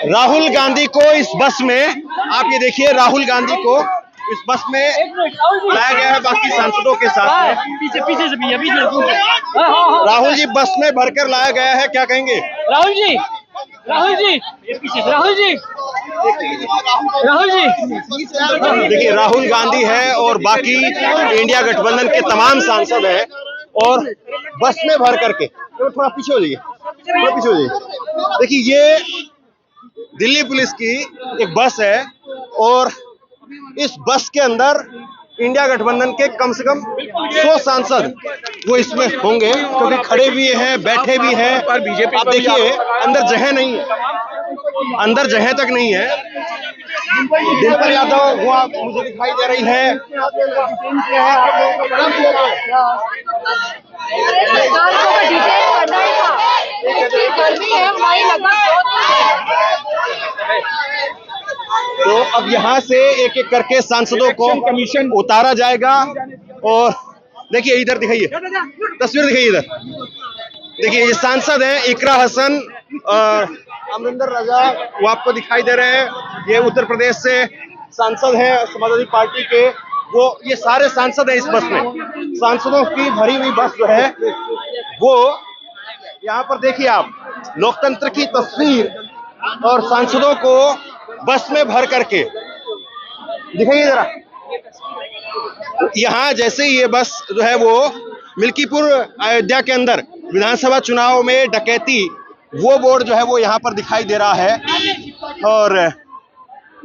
राहुल गांधी को इस बस में, आप ये देखिए, राहुल गांधी को इस बस में लाया गया है बाकी सांसदों के साथ में। पीछे पीछे से भैया, पीछे। राहुल जी बस में भरकर लाया गया है, क्या कहेंगे? राहुल जी, राहुल जी, राहुल जी, राहुल जी। देखिए, राहुल गांधी है और बाकी इंडिया गठबंधन के तमाम सांसद हैं और बस में भर करके, थोड़ा पीछे हो जाइए, थोड़ा पीछे हो जाइए। देखिए, ये दिल्ली पुलिस की एक बस है और इस बस के अंदर इंडिया गठबंधन के कम से कम 100 सांसद वो इसमें होंगे, क्योंकि खड़े भी हैं, बैठे भी हैं। आप देखिए, अंदर जगह नहीं है, अंदर जगह तक नहीं है। डिम्पल यादव वो मुझे दिखाई दे रही है। तो अब यहाँ से एक एक करके सांसदों को कमीशन उतारा जाएगा। और देखिए, इधर दिखाइए, तस्वीर दिखाइए, इधर देखिए, ये सांसद हैं इकरा हसन और अमरिंदर रजा, वो आपको दिखाई दे रहे हैं। ये उत्तर प्रदेश से सांसद हैं समाजवादी पार्टी के, वो ये सारे सांसद हैं इस बस में। सांसदों की भरी हुई बस जो है वो यहाँ पर देखिए आप, लोकतंत्र की तस्वीर और सांसदों को बस में भर करके दिखाइए जरा। यहाँ जैसे ही ये बस जो है वो मिल्कीपुर अयोध्या के अंदर विधानसभा चुनाव में डकैती, वो बोर्ड जो है वो यहाँ पर दिखाई दे रहा है। और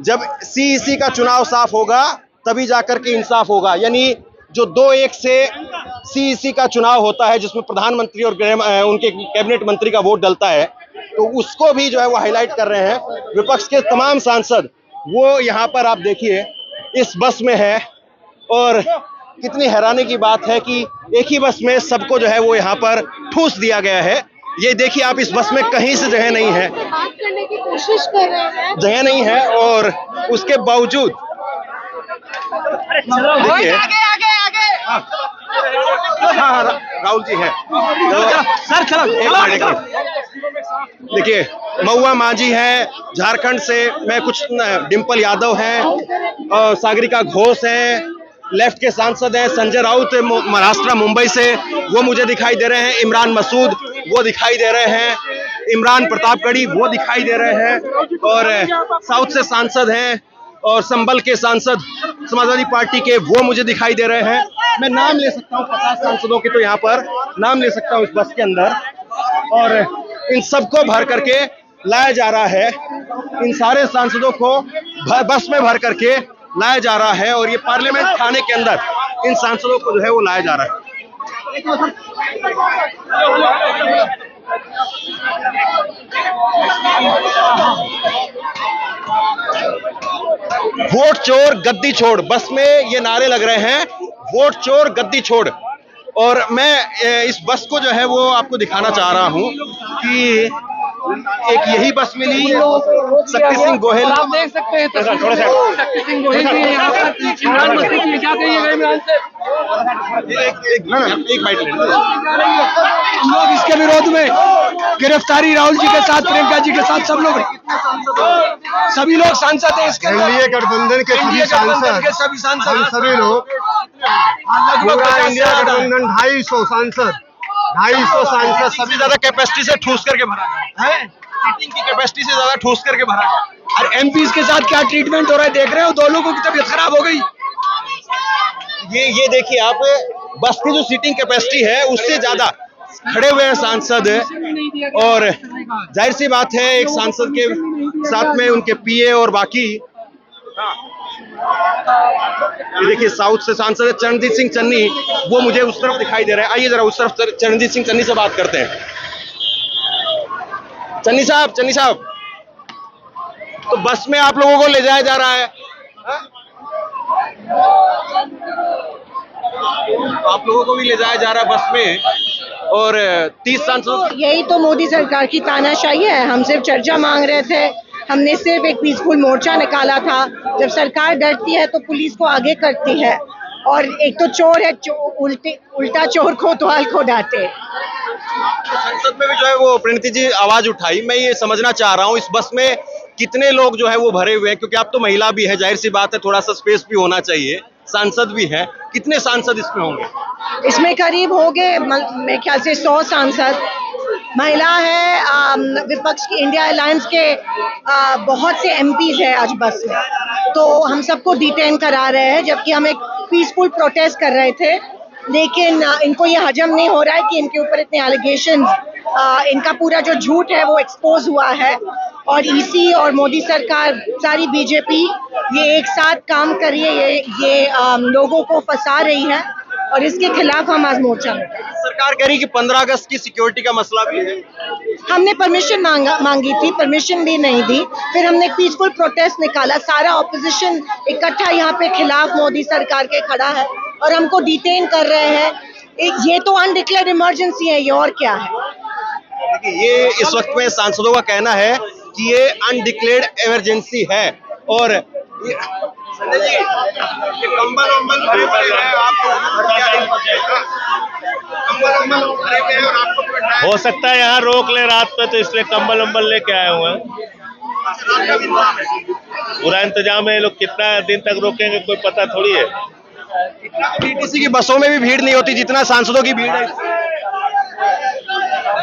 जब सीईसी का चुनाव साफ होगा तभी जाकर के इंसाफ होगा, यानी जो 2-1 से सीईसी का चुनाव होता है जिसमें प्रधानमंत्री और उनके कैबिनेट मंत्री का वोट डलता है, तो उसको भी जो है वो हाईलाइट कर रहे हैं विपक्ष के तमाम सांसद। वो यहाँ पर आप देखिए इस बस में है और कितनी हैरानी की बात है कि एक ही बस में सबको जो है वो यहाँ पर ठूस दिया गया है। ये देखिए आप, इस बस में कहीं से जगह नहीं है, बात करने की कोशिश कर रहे हैं, जगह नहीं है और उसके बावजूद देखिए, हाँ, राहुल जी हैं सर, चलो देखिए, महुआ मांझी है झारखंड से, मैं कुछ डिम्पल यादव हैं और सागरिका घोष हैं, लेफ्ट के सांसद हैं, संजय राउत महाराष्ट्र मुंबई से वो मुझे दिखाई दे रहे हैं, इमरान मसूद वो दिखाई दे रहे हैं, इमरान प्रतापगढ़ी वो दिखाई दे रहे हैं और साउथ से सांसद हैं और संभल के सांसद समाजवादी पार्टी के वो मुझे दिखाई दे रहे हैं। मैं नाम ले सकता हूँ 50 सांसदों के, तो यहाँ पर नाम ले सकता हूँ इस बस के अंदर। और इन सबको भर करके लाया जा रहा है, इन सारे सांसदों को बस में भर करके लाया जा रहा है और ये पार्लियामेंट थाने के अंदर इन सांसदों को जो है वो लाया जा रहा है। वोट चोर गद्दी छोड़, बस में ये नारे लग रहे हैं, वोट चोर गद्दी छोड़। और मैं इस बस को जो है वो आपको दिखाना चाह रहा हूं कि एक यही बस मिली शक्ति सिंह गोहिल, आप देख सकते हैं शक्ति सिंह गोहिल भी है यहाँ पर। इमरान मसूद की क्या कहिएगा इमरान से? एक बाइट हम लोग इसके विरोध में गिरफ्तारी राहुल जी के साथ, प्रियंका जी के साथ, सभी लोग सांसद हैं इसके, एनडीए गठबंधन के सभी सांसद, सभी लोग, पूरा इंडिया गठबंधन 250 सांसद, 250 सांसद, सभी ज्यादा कैपेसिटी से ठूस करके भरा गया है, सीटिंग की कैपेसिटी से ज्यादा ठूस करके भरा गया। और एमपीज के साथ क्या ट्रीटमेंट हो रहा है देख रहे हो, 2 लोगों की तबीयत खराब हो गई। ये देखिए आप, बस की जो सीटिंग कैपेसिटी है उससे ज्यादा खड़े हुए हैं सांसद, और जाहिर सी बात है एक सांसद के साथ में उनके पीए और बाकी। ये देखिए साउथ से सांसद है चरणजीत सिंह चन्नी, वो मुझे उस तरफ दिखाई दे रहा है। आइए जरा उस तरफ चरणजीत सिंह चन्नी से बात करते हैं। चन्नी साहब, तो बस में आप लोगों को ले जाया जा रहा है, आप लोगों को भी ले जाया जा रहा है बस में, और 30 सांसद। यही तो मोदी सरकार की तानाशाही है। हम सिर्फ चर्चा मांग रहे थे, हमने सिर्फ एक पीसफुल मोर्चा निकाला था। जब सरकार डरती है तो पुलिस को आगे करती है, और एक तो चोर है, उल्टा चोर कोतवाल को डांटे। संसद में भी जो है वो प्रणीति जी आवाज उठाई। मैं ये समझना चाह रहा हूँ इस बस में कितने लोग जो है वो भरे हुए हैं, क्योंकि आप तो महिला भी है, जाहिर सी बात है थोड़ा सा स्पेस भी होना चाहिए, सांसद भी है, कितने सांसद इसमें होंगे? इसमें करीब हो गए मेरे ख्याल से 100 सांसद। महिला है, विपक्ष की इंडिया अलायंस के बहुत से एमपीज है आज बस में, तो हम सबको डिटेन करा रहे हैं, जबकि हम एक पीसफुल प्रोटेस्ट कर रहे थे, लेकिन इनको ये हजम नहीं हो रहा है कि इनके ऊपर इतने एलिगेशन, इनका पूरा जो झूठ है वो एक्सपोज हुआ है, और ईसी और मोदी सरकार, सारी बीजेपी ये एक साथ काम कर रही है, ये लोगों को फंसा रही है, और इसके खिलाफ हम आज मोर्चा में। सरकार कह रही कि 15 अगस्त की सिक्योरिटी का मसला भी है। हमने परमिशन मांगी थी, परमिशन भी नहीं दी, फिर हमने पीसफुल प्रोटेस्ट निकाला, सारा ऑपोजिशन इकट्ठा यहाँ पे खिलाफ मोदी सरकार के खड़ा है, और हमको डिटेन कर रहे हैं। ये तो अनडिक्लेयर्ड इमरजेंसी है, ये और क्या है? देखिए, ये इस वक्त में सांसदों का कहना है कि ये अनडिक्लेयर्ड इमरजेंसी है, और संजय जी, ये कंबल भरे पड़े हैं, आपको कंबल भरे हुए हैं और आपको हो सकता है यहाँ रोक ले रात पे, तो इसलिए कंबल लेके आए हुए हैं। पूरा इंतजाम है, लोग कितना दिन तक रोकेंगे कोई पता थोड़ी है। टीटीसी की बसों में भी भीड़ नहीं होती जितना सांसदों की भीड़ है।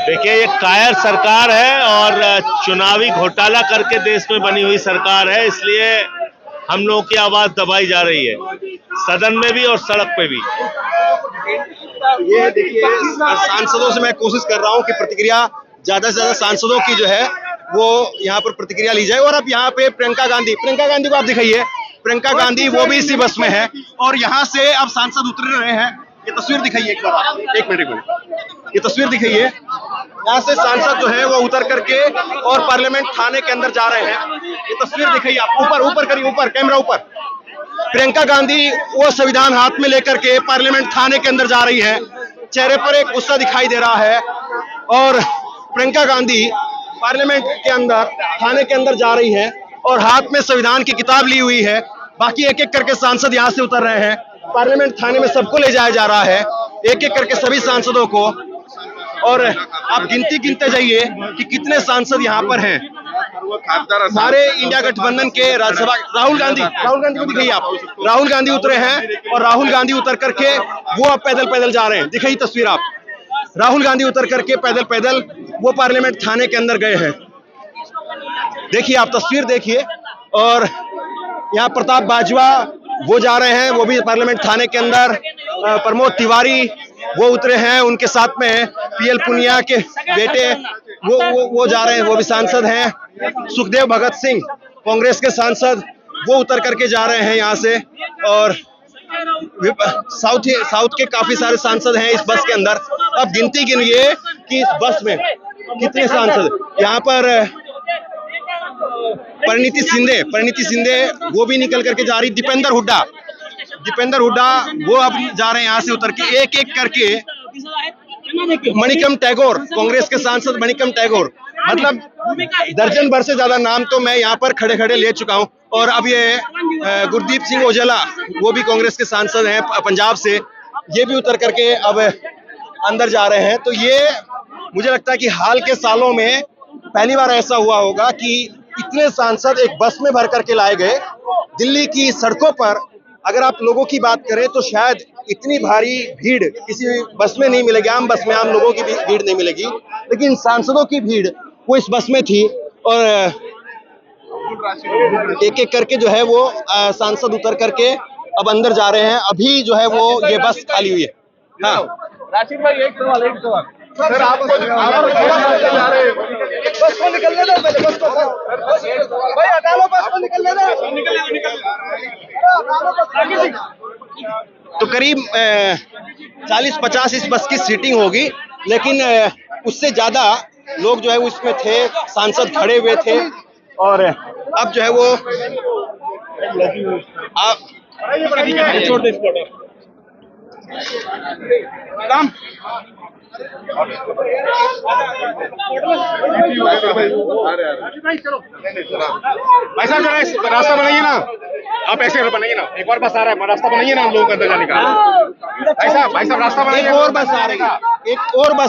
देखिए, ये कायर सरकार है और चुनावी घोटाला करके देश में बनी हुई सरकार है, इसलिए हम लोगों की आवाज दबाई जा रही है, सदन में भी और सड़क पे भी। ये देखिए, सांसदों से मैं कोशिश कर रहा हूं कि प्रतिक्रिया ज्यादा से ज्यादा सांसदों की जो है वो यहाँ पर प्रतिक्रिया ली जाए। और अब यहाँ पे प्रियंका गांधी को आप दिखाइए, प्रियंका गांधी वो भी इसी बस में है, और यहाँ से अब सांसद उतर रहे हैं। ये तस्वीर दिखाइए एक बार, एक मिनट, ये तस्वीर दिखाइए। यहाँ से सांसद जो है वो उतर करके और पार्लियामेंट थाने के अंदर जा रहे हैं। ये तस्वीर दिखाइए आप, ऊपर करिए, ऊपर कैमरा ऊपर। प्रियंका गांधी वो संविधान हाथ में लेकर के पार्लियामेंट थाने के अंदर जा रही है, चेहरे पर एक गुस्सा दिखाई दे रहा है, और प्रियंका गांधी पार्लियामेंट के अंदर थाने के अंदर जा रही है और हाथ में संविधान की किताब ली हुई है। बाकी एक एक करके सांसद यहाँ से उतर रहे हैं, पार्लियामेंट थाने में सबको ले जाया जा रहा है, एक एक करके सभी सांसदों को। और आप गिनते जाइए कि कितने सांसद यहाँ पर हैं। सारे इंडिया गठबंधन के राज्यसभा, राहुल गांधी को दिखाइए आप, राहुल गांधी उतरे हैं, और राहुल गांधी उतर करके वो अब पैदल जा रहे हैं। दिखाइए तस्वीर आप, राहुल गांधी उतर करके पैदल वो पार्लियामेंट थाने के अंदर गए हैं। देखिए आप तस्वीर देखिए। और यहाँ प्रताप बाजवा वो जा रहे हैं, वो भी पार्लियामेंट थाने के अंदर। प्रमोद तिवारी वो उतरे हैं, उनके साथ में पीएल पुनिया के बेटे वो जा रहे हैं, वो भी सांसद हैं। सुखदेव भगत सिंह कांग्रेस के सांसद वो उतर करके जा रहे हैं यहाँ से। और साउथ के काफी सारे सांसद हैं इस बस के अंदर। अब गिनती गिनिए कि इस बस में कितने सांसद। यहाँ पर परिणीति शिंदे वो भी निकल करके जा रही। दीपेंद्र हुड्डा वो अब जा रहे हैं यहाँ से उतर के, एक एक करके। मणिकम टैगोर, कांग्रेस के सांसद मणिकम टैगोर, मतलब दर्जन भर से ज्यादा नाम तो मैं यहाँ पर खड़े ले चुका हूँ। और अब ये गुरदीप सिंह औजला वो भी कांग्रेस के सांसद हैं पंजाब से, ये भी उतर करके अब अंदर जा रहे हैं। तो ये मुझे लगता है कि हाल के सालों में पहली बार ऐसा हुआ होगा कि इतने सांसद एक बस में भर करके लाए गए। दिल्ली की सड़कों पर अगर आप लोगों की बात करें तो शायद इतनी भारी भीड़ किसी बस में नहीं मिलेगी, आम बस में आम लोगों की भीड़ नहीं मिलेगी, लेकिन सांसदों की भीड़ वो इस बस में थी। और एक एक करके जो है वो सांसद उतर करके अब अंदर जा रहे हैं। अभी जो है वो ये बस खाली हुई है। हाँ राशिद भाई, एक सवाल सर, आप बस को निकलने दो, पहले बस को भाई हटा लो, बस को निकलने दो। तो करीब 40-50 इस बस की सीटिंग होगी, लेकिन उससे ज्यादा लोग जो है वो इसमें थे, सांसद खड़े हुए थे। और अब जो है वो भाई साहब जरा रास्ता बनाइए ना, आप ऐसे बनाइए ना, एक और बस आ रहा है, रास्ता बनाइए ना हम लोगों को अंदर जाने का। भाई साहब रास्ता बनाइए। एक और बस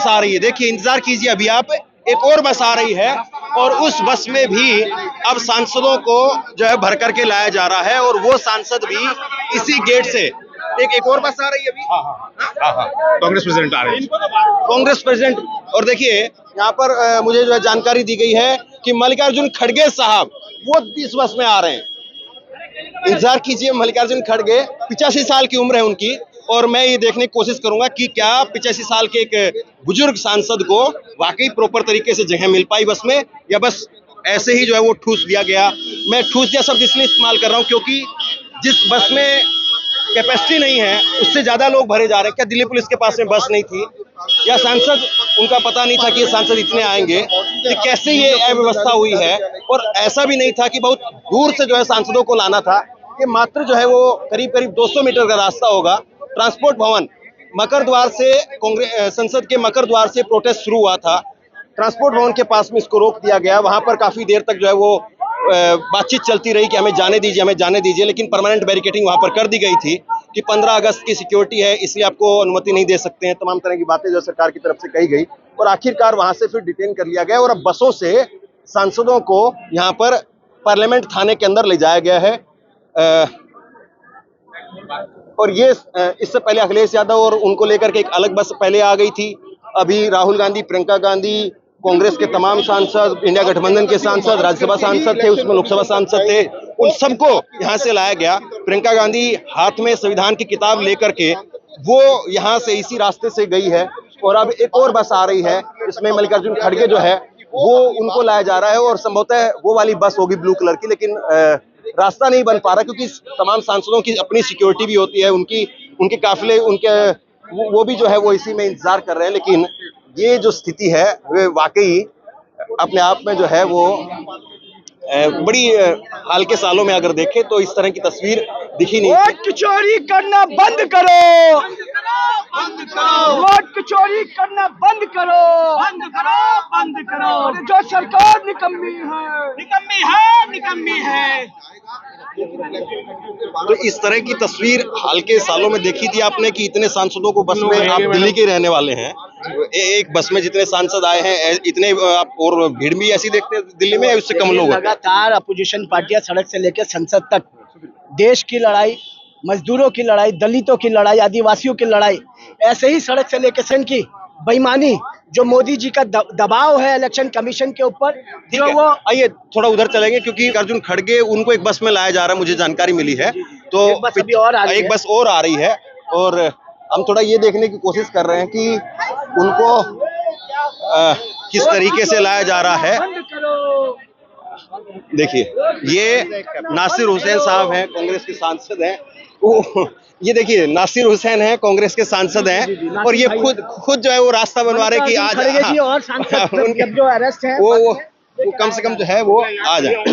आ रही है, देखिए इंतजार कीजिए, अभी आप एक और बस आ रही है। और उस बस में भी अब सांसदों को जो है भर करके लाया जा रहा है, और वो सांसद भी इसी गेट से एक और बस आ रही है अभी। कांग्रेस प्रेसिडेंट आ रहे हैं। कांग्रेस प्रेसिडेंट। और देखिए यहाँ पर मुझे जो है जानकारी दी गई है कि मल्लिकार्जुन खड़गे साहब वो इस बस में आ रहे हैं। इंतजार कीजिए, मल्लिकार्जुन खड़गे 85 साल की उम्र है उनकी, और मैं ये देखने की कोशिश करूंगा कि क्या 85 साल के एक बुजुर्ग सांसद को वाकई प्रॉपर तरीके से जगह मिल पाई बस में, या बस ऐसे ही जो है वो ठूस दिया गया। मैं ठूस दिया शब्द इसलिए इस्तेमाल कर रहा हूं क्योंकि जिस बस में कैपेसिटी नहीं है उससे ज्यादा लोग भरे जा रहे हैं। क्या दिल्ली पुलिस के पास में बस नहीं थी, या सांसद उनका पता नहीं था कि ये सांसद इतने आएंगे, कि कैसे ये अव्यवस्था हुई है। और ऐसा भी नहीं था कि बहुत दूर से जो है सांसदों को लाना था, ये मात्र जो है वो करीब करीब 200 मीटर का रास्ता होगा। ट्रांसपोर्ट भवन मकर द्वार से कांग्रेस संसद के मकर द्वार से प्रोटेस्ट शुरू हुआ था, ट्रांसपोर्ट भवन के पास में इसको रोक दिया गया। वहां पर काफी देर तक जो है वो बातचीत चलती रही कि हमें जाने दीजिए, हमें जाने दीजिए, लेकिन परमानेंट बैरिकेडिंग वहां पर कर दी गई थी कि 15 अगस्त की सिक्योरिटी है इसलिए आपको अनुमति नहीं दे सकते हैं। तमाम तरह की बातें जो सरकार की तरफ से कही गई, और आखिरकार वहां से फिर डिटेन कर लिया गया, और अब बसों से सांसदों को यहाँ पर पार्लियामेंट थाने के अंदर ले जाया गया है। और ये इससे पहले अखिलेश यादव और उनको लेकर के एक अलग बस पहले आ गई थी। अभी राहुल गांधी, प्रियंका गांधी, कांग्रेस के तमाम सांसद, इंडिया गठबंधन के सांसद, राज्यसभा सांसद थे, उसमें लोकसभा सांसद थे, उन सबको यहाँ से लाया गया। प्रियंका गांधी हाथ में संविधान की किताब लेकर के वो यहाँ से इसी रास्ते से गई है, और अब एक और बस आ रही है जिसमें मल्लिकार्जुन खड़गे जो है वो उनको लाया जा रहा है, और संभवतः वो वाली बस होगी ब्लू कलर की, लेकिन रास्ता नहीं बन पा रहा क्योंकि तमाम सांसदों की अपनी सिक्योरिटी भी होती है, उनके काफिले, वो भी जो है वो इसी में इंतजार कर रहे हैं। लेकिन ये जो स्थिति है वे वाकई अपने आप में जो है वो बड़ी हाल के सालों में अगर देखें तो इस तरह की तस्वीर दिखी नहीं। वोट चोरी करना बंद करो, बंद करो, वोट चोरी करना बंद करो, बंद करो, बंद करो। जो सरकार निकम्मी है, निकम्मी है, निकम्मी है। तो इस तरह की तस्वीर हाल के सालों में देखी थी आपने कि इतने सांसदों को बस में, आप दिल्ली के रहने वाले हैं, एक बस में जितने सांसद आए हैं इतने आप, और भीड़ भी ऐसी देखते हैं दिल्ली में, उससे कम लोग। लगातार अपोजिशन पार्टियां सड़क से लेकर संसद तक देश की लड़ाई, मजदूरों की लड़ाई, दलितों की लड़ाई, आदिवासियों की लड़ाई, ऐसे ही सड़क से लेकर सन की बेईमानी, जो मोदी जी का दबाव है इलेक्शन कमीशन के ऊपर, जो वो। आइए थोड़ा उधर चलेंगे क्योंकि अर्जुन खड़गे उनको एक बस में लाया जा रहा है, मुझे जानकारी मिली है। तो एक बस और आ रही है, और हम थोड़ा ये देखने की कोशिश कर रहे हैं कि उनको किस तरीके से लाया जा रहा है। देखिए ये नासिर हुसैन साहब हैं, कांग्रेस के सांसद हैं। ये देखिए नासिर हुसैन हैं, कांग्रेस के सांसद हैं, और ये खुद जो है वो रास्ता बनवा रहे कि आज और सांसद जो अरेस्ट है वो कम से कम जो है वो आ जाए।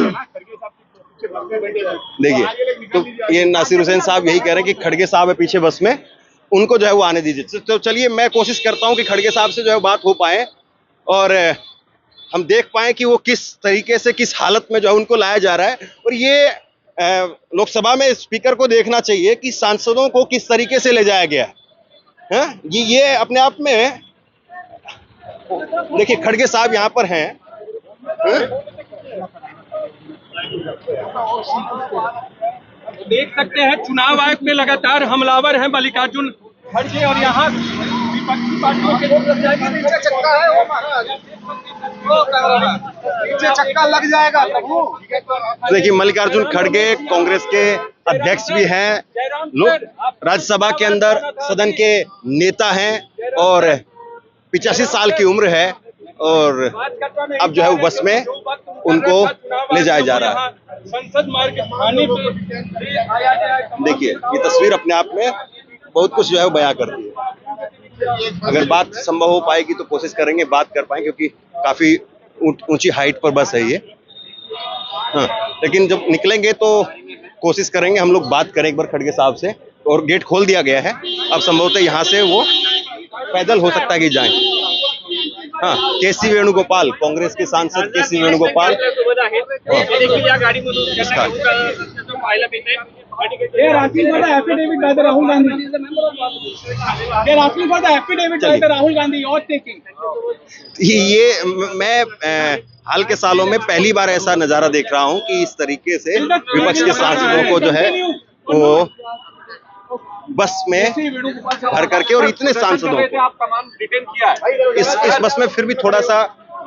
देखिए तो ये नासिर हुसैन साहब यही कह रहे हैं कि खड़गे साहब है पीछे बस में, उनको जो है वो आने दीजिए। तो चलिए मैं कोशिश करता हूँ कि खड़गे साहब से जो है बात हो पाए, और हम देख पाए कि वो किस तरीके से, किस हालत में जो है उनको लाया जा रहा है। और ये लोकसभा में स्पीकर को देखना चाहिए कि सांसदों को किस तरीके से ले जाया गया है। ये अपने आप में देखिए खड़गे साहब यहाँ पर हैं। देख सकते हैं चुनाव आयोग में लगातार हमलावर हैं मल्लिकार्जुन खड़गे, और यहाँ विपक्षी पार्टियों के नीचे चक्का है वो महाराज, नीचे चक्का लग जाएगा। देखिए मल्लिकार्जुन खड़गे कांग्रेस के अध्यक्ष भी हैं, राज्यसभा के अंदर सदन के नेता हैं, और 85 साल की उम्र है, और अब जो है वो बस में उनको ले जाया जा रहा है। संसद मार्ग थाने पे देखिए ये तस्वीर अपने आप में बहुत कुछ जो है वो बयां करती है। अगर बात संभव हो पाएगी तो कोशिश करेंगे बात कर पाएं, क्योंकि काफी ऊंची हाइट पर बस है ये। हाँ, लेकिन जब निकलेंगे तो कोशिश करेंगे हम लोग बात करें एक बार खड़गे साहब से। और गेट खोल दिया गया है, अब संभवतः यहाँ से वो पैदल हो सकता है कि जाएं। हाँ, केसी वेणुगोपाल, कांग्रेस के सांसद केसी Venugopal. They are asking for the affidavit by the Rahul Gandhi. They are asking for the affidavit by the Rahul Gandhi. Your taking. ये मैं हाल के सालों में पहली बार ऐसा नजारा देख रहा हूं कि इस तरीके से विपक्ष के सांसदों को जो है वो बस में भर करके, और इतने सांसदों को आप तमाम डिटेन किया है। इस बस में फिर भी थोड़ा सा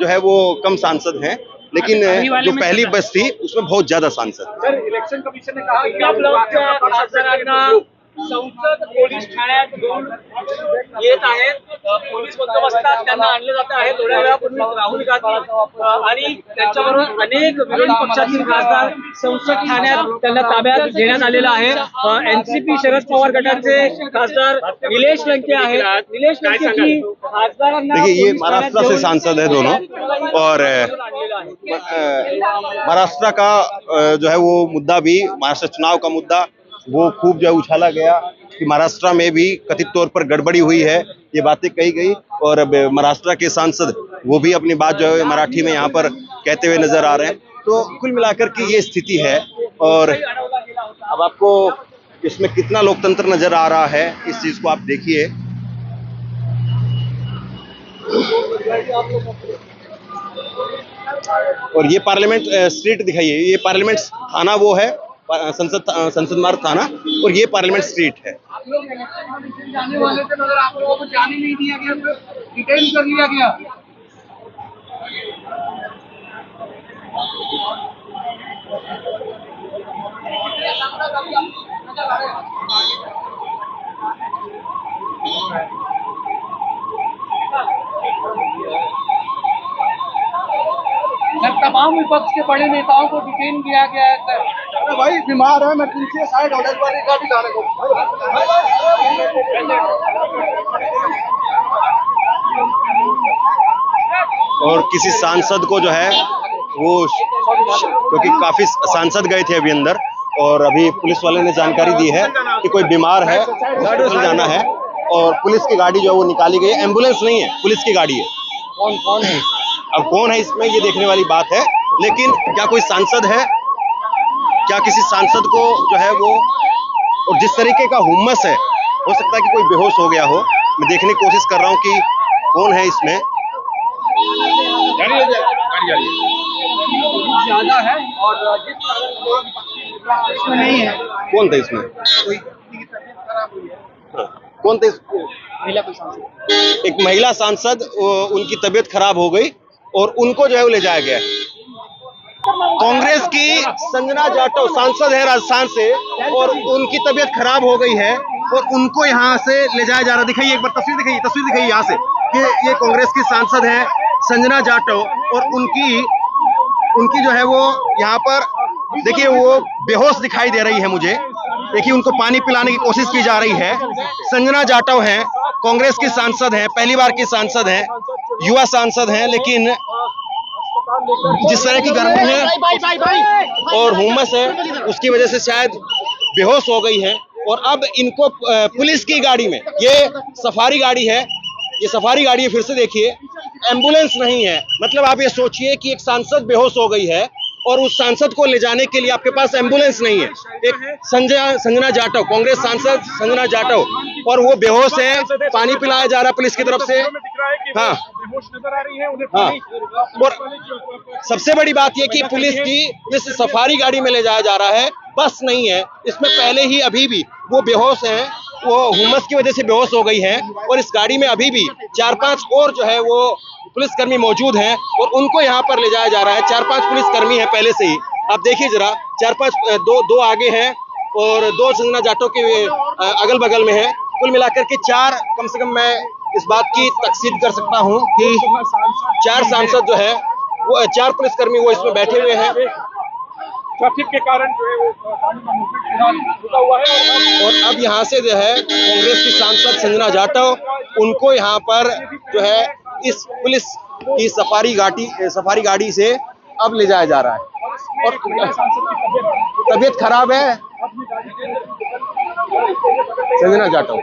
जो है वो कम सांसद हैं, लेकिन जो पहली बस थी उसमें बहुत ज्यादा सांसद। सर, इलेक्शन कमिशन ने कहा की आपल्या संसद पोलीस ठाण्यात घेऊन येत आहेत, पोलीस बंदोबस्तात त्यांना आणले जाते आहे। थोड्या वेळापूर्वी राहुल गांधी आणि त्यांच्याबरोबर अनेक विरोधी पक्षातील खासदार संसद ठाण्यात त्यांना ताब्यात घेण्यात आलेला आहे। एनसीपी शरद पवार गटाचे खासदार निलेश लंके आहेत। निलेश लंके की खासदारांना देखिए, ये महाराष्ट्र से सांसद है दोनों, और महाराष्ट्र का जो है वो मुद्दा भी, महाराष्ट्र चुनाव का मुद्दा वो खूब जो है उछाला गया कि महाराष्ट्र में भी कथित तौर पर गड़बड़ी हुई है, ये बातें कही गई। और अब महाराष्ट्र के सांसद वो भी अपनी बात जो है मराठी में यहाँ पर कहते हुए नजर आ रहे हैं। तो कुल मिलाकर के ये स्थिति है, और अब आपको इसमें कितना लोकतंत्र नजर आ रहा है इस चीज को आप देखिए। और ये पार्लियामेंट स्ट्रीट दिखाइए, ये पार्लियामेंट थाना वो है, संसद मार्ग थाना, और ये पार्लियामेंट स्ट्रीट है। आप लोग इलेक्शन कमीशन जाने वाले थे मगर आप लोगों को जाने नहीं दिया गया, डिटेन कर लिया गया। तमाम विपक्ष के बड़े नेताओं को डिटेन किया गया है सर। अरे भाई बीमार है, मैं पीछे साइड हो वाली गाड़ी जाने को। और किसी सांसद को जो है वो, क्योंकि काफी सांसद गए थे अभी अंदर, और अभी पुलिस वाले ने जानकारी दी है कि कोई बीमार है, हॉस्पिटल जाना है, और पुलिस की गाड़ी जो है वो निकाली गई है। एम्बुलेंस नहीं है, पुलिस की गाड़ी है। कौन है? अब कौन है इसमें ये देखने वाली बात है, लेकिन क्या कोई सांसद है, क्या किसी सांसद को जो है वो, और जिस तरीके का हुम्मस है, हो सकता है कि कोई बेहोश हो गया हो। मैं देखने की कोशिश कर रहा हूँ कि कौन है इसमें। ज्यादा है और इसमें नहीं है। कौन था इसमें? कौन थे? एक महिला सांसद, उनकी तबीयत खराब हो गई और उनको जो है वो ले जाया गया। कांग्रेस की संजना जाटव सांसद है राजस्थान से, और उनकी तबीयत खराब हो गई है और उनको यहाँ से ले जाया जा रहा। दिखाइए एक बार तस्वीर दिखाइए यहाँ से कि ये कांग्रेस की सांसद है संजना जाटव, और उनकी जो है वो यहाँ पर देखिए वो बेहोश दिखाई दे रही है मुझे। देखिए उनको पानी पिलाने की कोशिश की जा रही है। संजना जाटव हैं, कांग्रेस की सांसद हैं, पहली बार की सांसद हैं, युवा सांसद हैं, लेकिन जिस तरह की गर्मी है और हुम्मस है उसकी वजह से शायद बेहोश हो गई है। और अब इनको पुलिस की गाड़ी में, ये सफारी गाड़ी है, फिर से देखिए, एम्बुलेंस नहीं है। मतलब आप ये सोचिए कि एक सांसद बेहोश हो गई है और उस सांसद को ले जाने के लिए आपके पास एम्बुलेंस नहीं है। एक संजना जाटव, कांग्रेस सांसद संजना जाटव, और वो बेहोश है, पानी पिलाया जा रहा है पुलिस की तरफ से। हाँ, हाँ। और सबसे बड़ी बात ये कि पुलिस की इस सफारी गाड़ी में ले जाया जा रहा है, बस नहीं है। इसमें पहले ही अभी भी वो बेहोश हैं, वो हुम्मस की वजह से बेहोश हो गई हैं, और इस गाड़ी में अभी भी 4-5 और जो है वो पुलिसकर्मी मौजूद हैं और उनको यहाँ पर ले जाया जा रहा है। 4-5 पुलिसकर्मी हैं पहले से ही, आप देखिए जरा, 4-5 दो आगे हैं और 2 संजना जाटव के अगल बगल में है। कुल मिलाकर के 4, कम से कम मैं इस बात की तकसीद कर सकता हूँ कि 4 सांसद जो है वो 4 पुलिसकर्मी वो इसमें बैठे हुए हैं। ट्रैफिक के कारण जो है वो रुका हुआ है। और अब यहाँ से जो है कांग्रेस की सांसद संजना जाटव, उनको यहाँ पर जो है इस पुलिस की सफारी गाड़ी से अब ले जाया जा रहा है। और तबीयत खराब है संजना जाटव,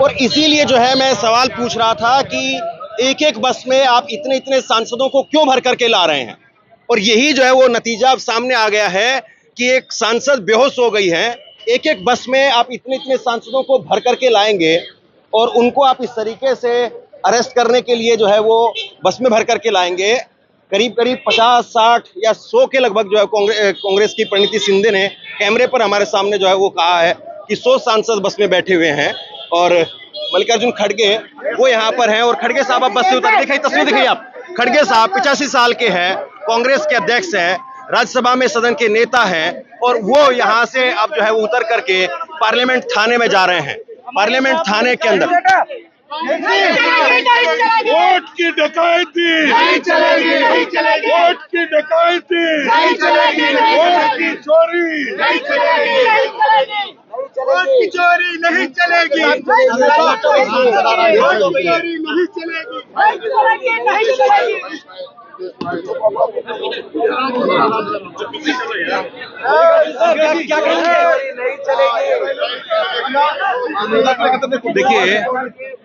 और इसीलिए जो है मैं सवाल पूछ रहा था कि एक बस में आप इतने सांसदों को क्यों भर करके ला रहे हैं। और यही जो है वो नतीजा अब सामने आ गया है कि एक सांसद बेहोश हो गई है। एक एक बस में आप इतने इतने सांसदों को भर करके लाएंगे और उनको आप इस तरीके से अरेस्ट करने के लिए जो है वो बस में भर करके लाएंगे। करीब करीब 50, 60 या 100 के लगभग जो है कांग्रेस की प्रणीति शिंदे ने कैमरे पर हमारे सामने जो है वो कहा है कि 100 सांसद बस में बैठे हुए हैं और मल्लिकार्जुन खड़गे वो यहाँ पर हैं। और खड़गे साहब आप बस से उतर, दिखाई तस्वीर दिखाई आप। खड़गे साहब 85 साल के हैं, कांग्रेस के अध्यक्ष हैं, राज्यसभा में सदन के नेता हैं और वो यहाँ से अब जो है वो उतर करके पार्लियामेंट थाने में जा रहे हैं। पार्लियामेंट थाने के अंदर वोट की डकैती नहीं चलेगी, नहीं चलेगी। वोट की डकैती नहीं चलेगी, वोट की चोरी नहीं चलेगी, नहीं चलेगी। वोट की चोरी नहीं चलेगी, वोट की चोरी नहीं चलेगी, नहीं चलेगी। देखिए,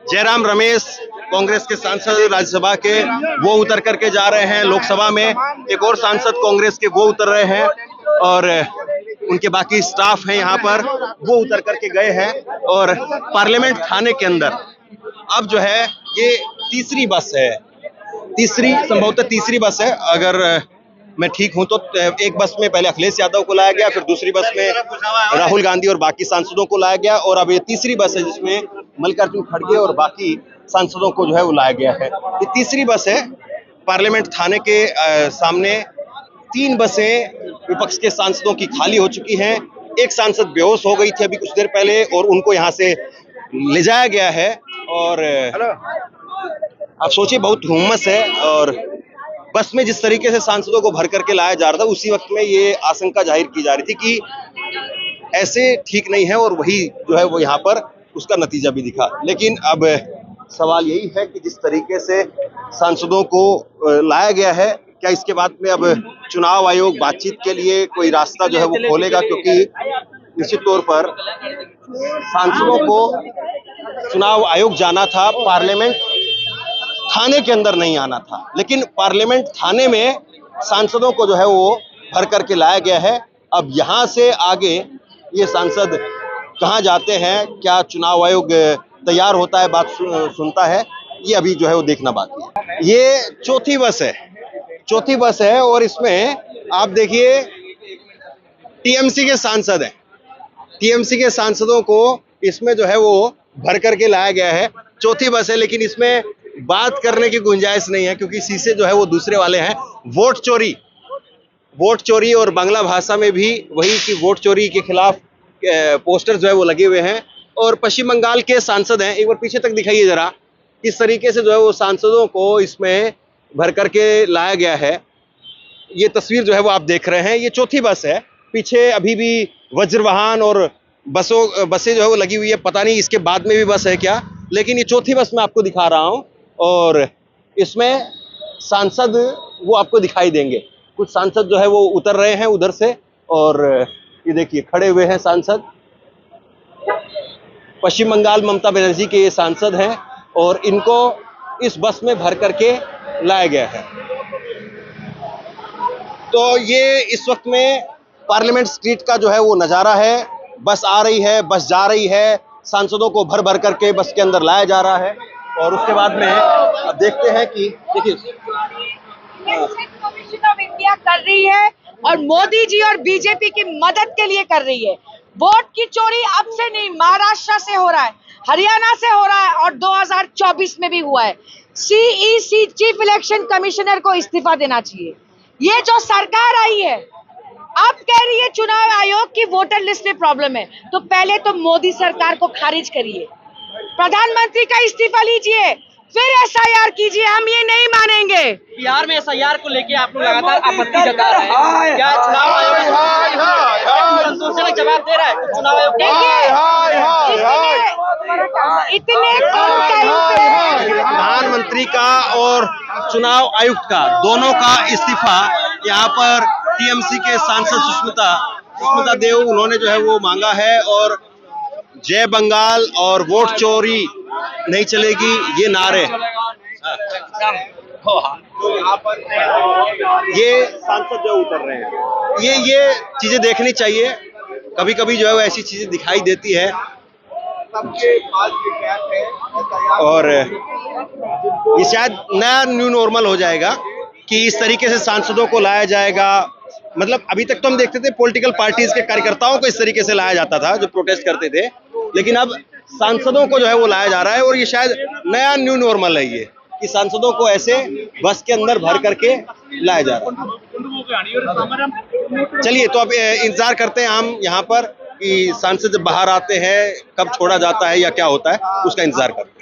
जयराम रमेश कांग्रेस के सांसद राज्यसभा के वो उतर करके जा रहे हैं लोकसभा में। एक और सांसद कांग्रेस के वो उतर रहे हैं और उनके बाकी स्टाफ हैं यहाँ पर, वो उतर करके गए हैं। और पार्लियामेंट थाने के अंदर अब जो है ये तीसरी बस है, संभवतः तीसरी बस है। अगर मैं ठीक हूं तो एक बस में पहले अखिलेश यादव को लाया गया, फिर दूसरी बस में राहुल गांधी और बाकी सांसदों को लाया गया और अब ये तीसरी बस है जिसमें मल्लिकार्जुन खड़गे और बाकी सांसदों को जो है वो लाया गया है। ये तीसरी बस है। पार्लियामेंट थाने के सामने 3 बसें विपक्ष के सांसदों की खाली हो चुकी हैं। एक सांसद बेहोश हो गई थी अभी कुछ देर पहले और उनको यहाँ से ले जाया गया है। और आप सोचिए, बहुत हुम्मस है और बस में जिस तरीके से सांसदों को भर करके लाया जा रहा था उसी वक्त में ये आशंका जाहिर की जा रही थी कि ऐसे ठीक नहीं है और वही जो है वो यहाँ पर उसका नतीजा भी दिखा। लेकिन अब सवाल यही है कि जिस तरीके से सांसदों को लाया गया है, क्या इसके बाद में अब चुनाव आयोग बातचीत के लिए कोई रास्ता जो है वो खोलेगा? क्योंकि निश्चित तौर पर सांसदों को चुनाव आयोग जाना था, पार्लियामेंट थाने के अंदर नहीं आना था। लेकिन पार्लियामेंट थाने में सांसदों को जो है वो भर करके लाया गया है। अब यहाँ से आगे ये सांसद कहाँ जाते हैं, क्या चुनाव आयोग तैयार होता है, बात सुनता है, ये अभी जो है वो देखना बाकी है। ये चौथी बस है और इसमें आप देखिए टीएमसी के सांसद हैं। टीएमसी के सांसदों को इसमें जो है वो भर करके लाया गया है। चौथी बस है लेकिन इसमें बात करने की गुंजाइश नहीं है क्योंकि शीशे जो है वो दूसरे वाले हैं। वोट चोरी और बांग्ला भाषा में भी वही कि वोट चोरी के खिलाफ पोस्टर जो है वो लगे हुए हैं। और पश्चिम बंगाल के सांसद हैं, एक बार पीछे तक दिखाइए जरा, किस तरीके से जो है वो सांसदों को इसमें भर करके लाया गया है। ये तस्वीर जो है वो आप देख रहे हैं, ये चौथी बस है। पीछे अभी भी वज्रवाहन और बसें जो है वो लगी हुई है, पता नहीं इसके बाद में भी बस है क्या, लेकिन ये चौथी बस मैं आपको दिखा रहा हूँ और इसमें सांसद वो आपको दिखाई देंगे। कुछ सांसद जो है वो उतर रहे हैं उधर से और ये देखिए खड़े हुए हैं सांसद। पश्चिम बंगाल ममता बनर्जी के ये सांसद हैं और इनको इस बस में भर करके लाया गया है। तो ये इस वक्त में पार्लियामेंट स्ट्रीट का जो है वो नज़ारा है। बस आ रही है, बस जा रही है, सांसदों को भर भर करके बस के अंदर लाया जा रहा है। और उसके बाद में अब देखते हैं कि देखिए कमीशन ऑफ इंडिया कर रही है और मोदी जी और बीजेपी की मदद के लिए कर रही है। वोट की चोरी अब से नहीं, महाराष्ट्र से हो रहा है, हरियाणा से हो रहा है और 2024 में भी हुआ है। सीईसी चीफ इलेक्शन कमिश्नर को इस्तीफा देना चाहिए। ये जो सरकार आई है अब कह रही है चुनाव आयोग की वोटर लिस्ट में प्रॉब्लम है, तो पहले तो मोदी सरकार को खारिज करिए, प्रधानमंत्री का इस्तीफा लीजिए, फिर एसआईआर कीजिए। हम ये नहीं मानेंगे। बिहार में एसआईआर को लेके आप लोग लगातार आपत्ति जता रहे हैं, क्या चुनाव आयोग संतोषजनक जवाब दे रहा है? तो चुनाव आयोग इतने प्रधानमंत्री का और चुनाव आयुक्त का दोनों का इस्तीफा यहाँ पर टीएमसी के सांसद सुष्मिता देव उन्होंने जो है वो मांगा है। और जय बंगाल और वोट चोरी नहीं चलेगी ये नारे ये सांसद जो उतर रहे हैं ये चीजें देखनी चाहिए। कभी कभी जो है वो ऐसी चीजें दिखाई देती है और ये शायद नया न्यू नॉर्मल हो जाएगा कि इस तरीके से सांसदों को लाया जाएगा। मतलब अभी तक तो हम देखते थे पॉलिटिकल पार्टीज के कार्यकर्ताओं को इस तरीके से लाया जाता था जो प्रोटेस्ट करते थे, लेकिन अब सांसदों को जो है वो लाया जा रहा है और ये शायद नया न्यू नॉर्मल है ये कि सांसदों को ऐसे बस के अंदर भर करके लाया जा रहा है। चलिए तो अब इंतजार करते हैं हम यहाँ पर कि सांसद जब बाहर आते हैं कब छोड़ा जाता है या क्या होता है, उसका इंतजार करते हैं।